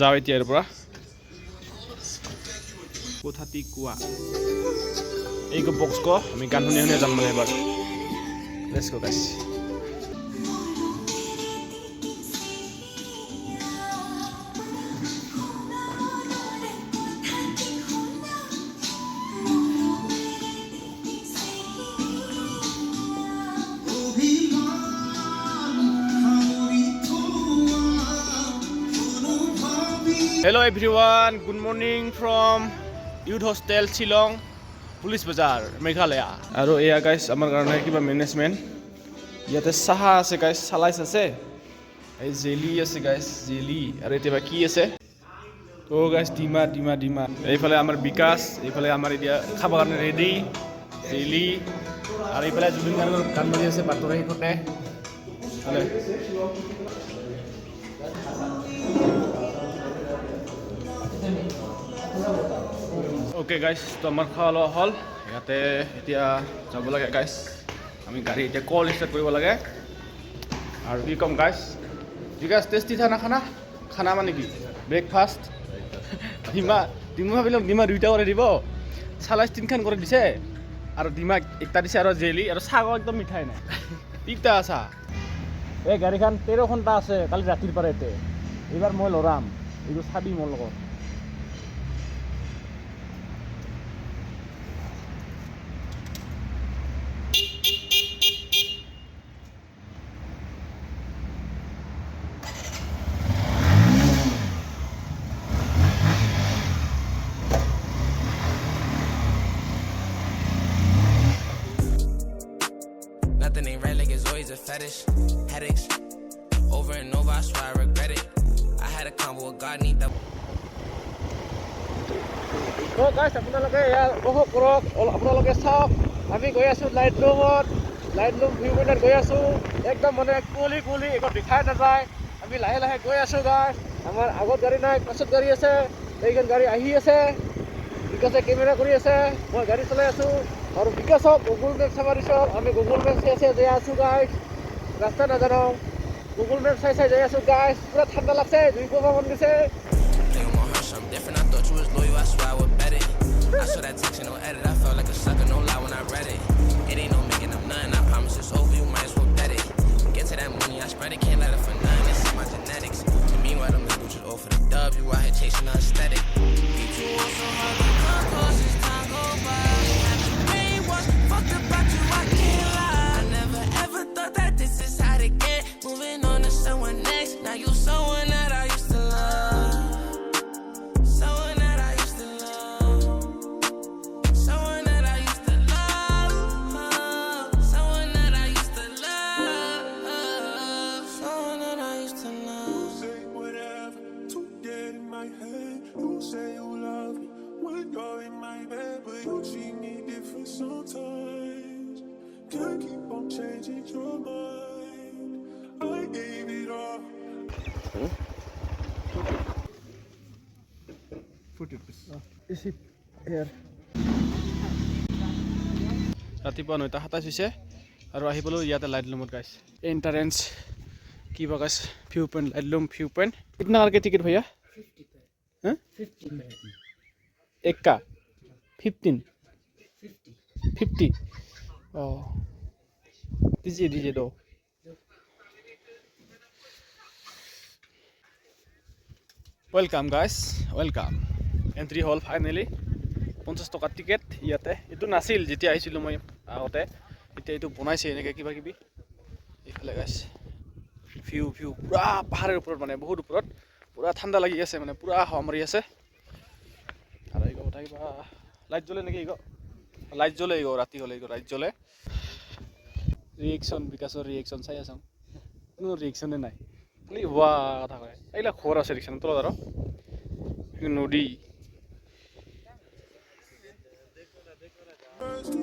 যাওঁ এতিয়া ইয়াৰ পৰা কোঠাটি কোৱা এই বক্স ক আমি গান শুনি শুনি যাম মানে এবাৰ let's go guys Hello everyone, good morning from Youth Hostel Shillong, Police Bazaar, Meghalaya. Aru eya guys, amar karone kiba management. Yate saha ase guys, salais ase. Ei jelly ase guys, jelly. Aru etiba ki ase? To guys, dima. Ei phale amar Bikas, ei phale amar edia khaba karone ready. Jelly. Aru ei phale Jubin garor kan bari ase bature hi kote. Hale. Okay guys, তো আমার খাওয়া লোৱা হ'ল ইয়াতে এতিয়া যাব লাগে guys আমি গাড়ী এতিয়া কল ষ্টাৰ্ট কৰিব লাগে আৰু কি ক'ম গাইজ গাইজ টেষ্টি থানা খানা মানে কি ব্ৰেকফাষ্ট ডিমা ভাবিলোঁ ডিমা দুইটা কৰি দিব চালাইচ তিনিখন কৰি দিছে আৰু ডিমা একটা দিছে আৰু জেলি আৰু চাহ একদম মিঠাই নাই তিনিটা আছা এই গাড়ীখন 13 ঘণ্টা আছে কালি ৰাতিৰ পৰা এতে এইবাৰ মই লৰাম এইটো চাবি মোৰ লগত Nothing ain't right, like it's always a fetish. Headaches, over and over, I swear I regret it. I had a combo with God, need that. So guys, আপোনালোকে উপভোগ কৰক আপোনালোকে চাওক আমি গৈ আছোঁ লাইট লুম ভিউ পইণ্টত গৈ আছোঁ একদম মানে কুঁৱলী একো দেখাই নাযায় আমি লাহে লাহে গৈ আছোঁ গাইজ আমাৰ আগত গাড়ী নাই পাছত গাড়ী আছে এইখন গাড়ী আহি আছে বিকাশে কেমেৰা কৰি আছে মই গাড়ী চলাই আছোঁ আৰু বিকাশক গুগল মেপ চাব দিছোঁ আমি গুগল মেপ চাই যাই আছোঁ গাইজ ৰাস্তা নাজানো গুগল মেপ চাই যাই আছোঁ গাইজ পুৰা ঠাণ্ডা লাগছে জুই কৰিব মন গৈছে I'm different, I thought you was loyal, I swear I would bet it. I saw that text and no edit, I felt like a sucker, no lie when I read it. It ain't no making up nothing, I promise it's over, you might as well bet it. Get to that money, I spread it, can't let it for nothing, this is my genetics. And meanwhile, them labels just all for the dub, you out here chasing the aesthetic. Be too old, so hard to concourse as time go by. Had you brainwashed, fucked about you, I can't lie. I never ever thought that this is how to get. Moving on to someone next, now you someone that I used to love. Sometimes can't keep on changing your mind. I gave it all. Is it here? ৰাতিপুৱা 9:27 হৈছে আৰু আহি পালোঁ ইয়াতে light লুমত গাইছ এণ্টাৰেঞ্চ কি বা গাইছ viewpoint Laitlum viewpoint कितना करके टिकट भैया 50 हाँ 50 एक का 50 oh दीजिए दो welcome guys welcome entry hall finally 50 টকা টিকেট ইয়াতে এটো নাছিল যেতিয়া আহিছিল মই আগতে এতিয়া এটো বনাইছে এনেকৈ কিবা কিবি এইফালে গাইস ভিউ পুৰা পাহাৰৰ ওপৰত মানে বহুত ওপৰত পুৰা ঠাণ্ডা লাগি আছে মানে পুৰা হাৱা মাৰি আছে আৰু এই কথা কিবা লাইট জ্বলে নেকি লাইট জ্বলে ৰাতি হলে লাইট জ্বলে ৰিয়েকশ্যন বিকাশৰ ৰিয়েকশ্যন চাই আছাম কোনো ৰিয়েকশ্যনে নাই খালি হোৱা কথা কয় এইবিলাক খবৰ আছে ৰিয়েকশ্যন তলত আৰু নদী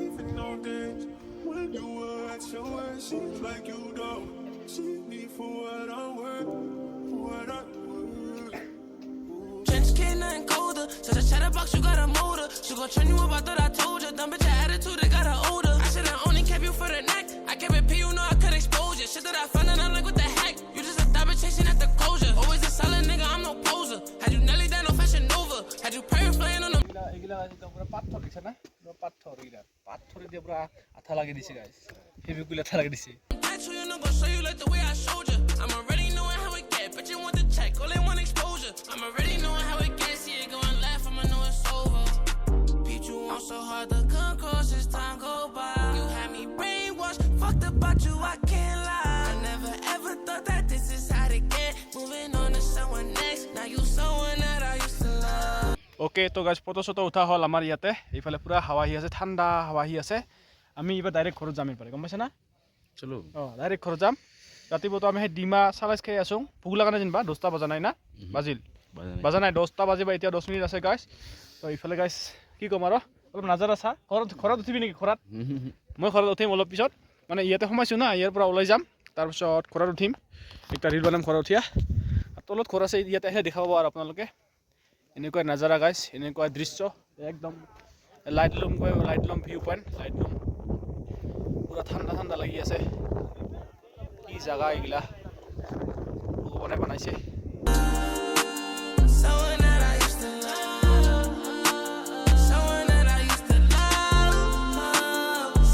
Even on days when you were at your worst, seems like you don't see me for what I'm worth, what I worth. Trench kid, nothing colder. Such a chatterbox, you got a motor. She gon' turn you up, I thought I told you. Dumb bitch, your attitude, they got her older. I should've only kept you for the neck. I kept it P, you know I could expose you. Shit that I found out, I'm like, what the heck? You just a thought bitch chasing at the closure. Always a solid nigga, I'm no poser. পুৰা আঠা লাগি দিছে গাইছ heavy কুল আঠা লাগি দিছে Back to you, no gon' show you like the way I showed you. I'm already knowing how it get, but you want the check, all they want exposure. I'm already knowing how it gets, see it going left, I'ma know it's over. Beat you on so hard, the gun cross as time go by. You had me brainwashed, fucked about you, I can't lie. I never ever thought that this is how it get. Moving on to someone next, now you someone that I used to love. Okay তো গাইছ photo চটো উঠা হ'ল আমাৰ ইয়াতে এইফালে পুৰা হাৱা আহি আছে ঠাণ্ডা হাৱা আহি আছে আমি এইবাৰ ডাইৰেক্ট ঘৰত যাম এইফালে গম পাইছে না চলো অঁ ডাইৰেক্ট ঘৰত যাম ৰাতিপুৱাতো আমি সেই ডিমা চালাইজ খাই আছোঁ ভোক লগা নাই যেনিবা 10টা বজা নাই না বাজিল বাজা নাই 10টা বাজিব এতিয়া 10 মিনিট আছে গাইছ তো এইফালে গাইছ কি ক'ম আৰু অলপ নাজাৰা চা ঘৰত উঠিবি নেকি ঘৰত মই ঘৰত উঠিম অলপ পিছত মানে ইয়াতে সোমাইছোঁ না ইয়াৰ পৰা ওলাই যাম তাৰপিছত ঘৰত উঠিম একটা ৰিল বনাম ঘৰত উঠিয়া তলত ঘৰ আছে ইয়াতে আহে দেখাব আৰু আপোনালোকে এনেকুৱা নাজাৰা গাইছ এনেকুৱা দৃশ্য একদম লাইট লুম ভিউ পইণ্ট লাইট লুম পুৰা ঠাণ্ডা ঠাণ্ডা লাগি আছে কি জাগা এইগিলা ভগৱানে বনাইছে Someone that I used to love. Someone that I used to love.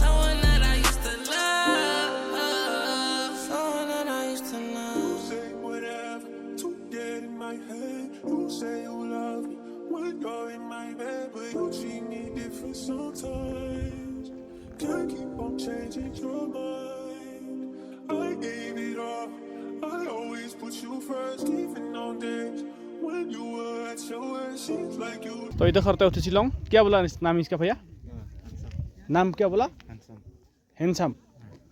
Someone that I used to love. Someone that I used to love. Say whatever to get in my head. You say you love me when you're in my bed, but you treat me different sometimes. Can't keep on changing your mind. I gave it all. I always put you first, even on days when you were at your worst. Seems like you. तो इधर खरते उठे शिलोंग क्या बोला नाम इसका भैया नाम क्या बोला हैंडसम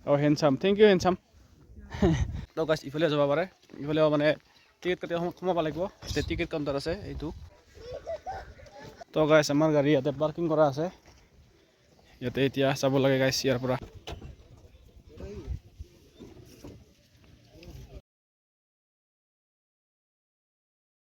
और हैंडसम थैंक यू हैंडसम तो गाइस इफाले যাব পাৰে ইফালে মানে টিকেট কাটি সোমাব লাগিব তে টিকেট কাউণ্টাৰ আছে এইটো তো গাইস আমাৰ গাড়ী ইয়াতে পাৰ্কিং কৰা আছে ইয়াতে এতিয়া যাব লাগে গাইস ইয়াৰ পৰা